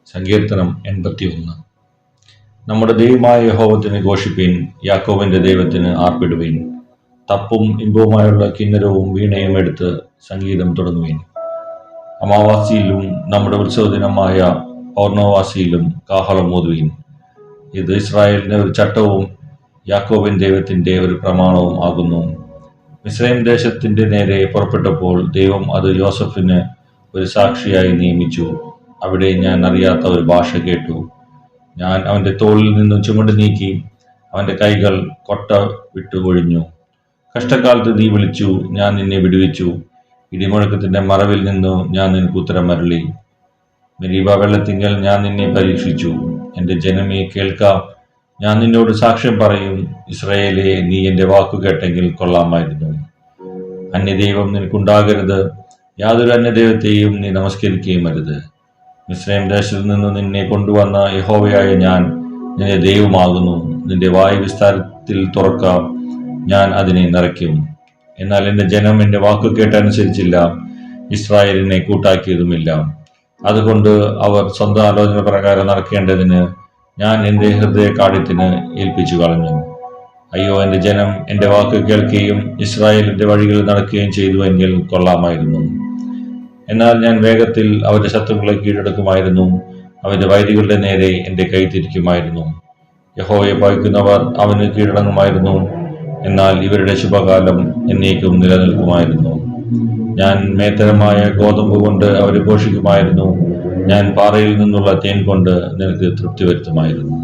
സങ്കീർത്തനം 81. നമ്മുടെ ദൈവമായ യഹോവത്തിന് ഘോഷിപ്പീൻ, യാക്കോബിന്റെ ദൈവത്തിന് ആർപ്പിടുവീൻ. തപ്പും ഇമ്പവുമായുള്ള കിന്നരവും വീണയും എടുത്ത് സംഗീതം തുടങ്ങുവീൻ. അമാവാസിയിലും നമ്മുടെ ഉത്സവദിനമായ പൗർണവാസിയിലും കാഹളം ഊതുവീൻ. ഇത് ഇസ്രായേലിന് ഒരു ചട്ടവും യാക്കോബിൻ ദൈവത്തിന്റെ ഒരു പ്രമാണവും ആകുന്നു. മിസ്രയീം ദേശത്തിന്റെ നേരെ പുറപ്പെട്ടപ്പോൾ ദൈവം അത് യോസഫിന് ഒരു സാക്ഷിയായി നിയമിച്ചു. അവിടെ ഞാൻ അറിയാത്ത ഒരു ഭാഷ കേട്ടു. ഞാൻ അവന്റെ തോളിൽ നിന്നും ചുമട് നീക്കി, അവന്റെ കൈകൾ കൊട്ട വിട്ടു ഒഴിഞ്ഞു. കഷ്ടകാലത്ത് നീ വിളിച്ചു, ഞാൻ നിന്നെ വിടുവിച്ചു. ഇടിമുഴക്കത്തിന്റെ മറവിൽ നിന്നു ഞാൻ നിനക്ക് ഉത്തരം അരുളി. മെരീബ വെള്ളത്തിങ്കൽ ഞാൻ നിന്നെ പരീക്ഷിച്ചു. എന്റെ ജനമേ കേൾക്കാം, ഞാൻ നിന്നോട് സാക്ഷ്യം പറയും. ഇസ്രായേലേ, നീ എന്റെ വാക്കു കേട്ടെങ്കിൽ കൊള്ളാമായിരുന്നു. അന്യദൈവം നിനക്കുണ്ടാകരുത്. യാതൊരു അന്യദൈവത്തെയും നീ നമസ്കരിക്കുകയും അരുത്. മിസ്രയീം ദേശത്തു നിന്ന് നിന്നെ കൊണ്ടുവന്ന യഹോവയായ ഞാൻ നിന്റെ ദൈവമാകുന്നു. നിന്റെ വായു വിസ്താരത്തിൽ തുറക്കാം, ഞാൻ അതിനെ നിറയ്ക്കും. എന്നാൽ എന്റെ ജനം എന്റെ വാക്കു കേട്ടനുസരിച്ചില്ല, ഇസ്രായേലിനെ കൂട്ടാക്കിയതുമില്ല. അതുകൊണ്ട് അവർ സ്വന്തം ആലോചന പ്രകാരം നടക്കേണ്ടതിന് ഞാൻ എന്റെ ഹൃദയകാഠിന്യത്തിന് ഏൽപ്പിച്ചു കളഞ്ഞു. അയ്യോ, എന്റെ ജനം എന്റെ വാക്ക് കേൾക്കുകയും ഇസ്രായേലിന്റെ വഴികളിൽ നടക്കുകയും ചെയ്തുവെങ്കിൽ കൊള്ളാമായിരുന്നു. എന്നാൽ ഞാൻ വേഗത്തിൽ അവരുടെ ശത്രുക്കളെ കീഴടക്കുമായിരുന്നു. അവരുടെ വൈരികളുടെ നേരെ എന്റെ കൈ തിരിക്കുമായിരുന്നു. യഹോവയെ ഭയക്കുന്നവർ അവന് കീഴടങ്ങുമായിരുന്നു. എന്നാൽ ഇവരുടെ ശുഭകാലം എന്നേക്കും നിലനിൽക്കുമായിരുന്നു. ഞാൻ മേത്തരമായ ഗോതമ്പ് കൊണ്ട് അവരെ പോഷിക്കുമായിരുന്നു. ഞാൻ പാറയിൽ നിന്നുള്ള തേൻ കൊണ്ട് നിനക്ക് തൃപ്തി വരുത്തുമായിരുന്നു.